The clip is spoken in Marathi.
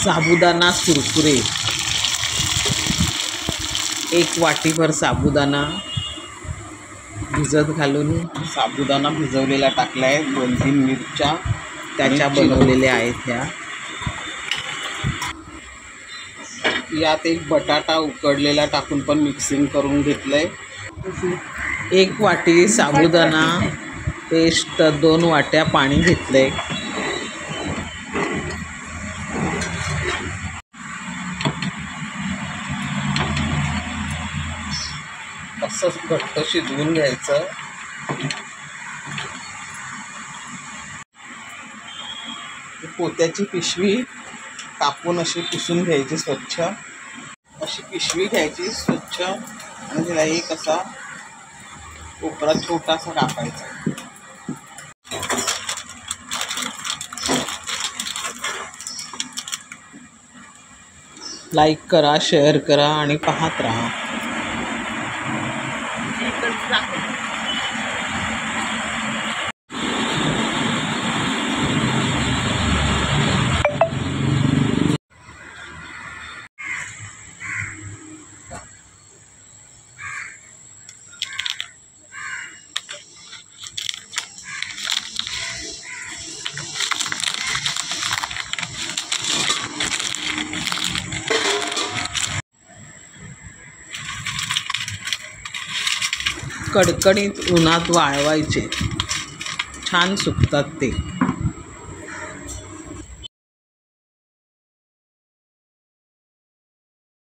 साबुदाणा कुरकुरे, 1 वाटीभर साबुदाणा भिजत घालून साबुदाणा भिजवलेला टाकला आहे. 2-3 मिरच्या त्याच्या बनवलेल्या आहेत ह्या. यात एक बटाटा उकडलेला टाकून पण मिक्सिंग करून घेतलंय. 1 वाटी साबुदाणा पेस्ट, 2 वाट्या पाणी घेतलंय. असं घट्ट शिजवून घ्यायचं. पोत्याची पिशवी कापून अशी पुसून घ्यायची स्वच्छ. अशी पिशवी घ्यायची स्वच्छ आणि तिला एक असा कोपरा छोटासा कापायचा. लाईक करा, शेअर करा आणि पाहत राहा. कडकडीत उन्हात वाळवायचे, छान सुकतात ते.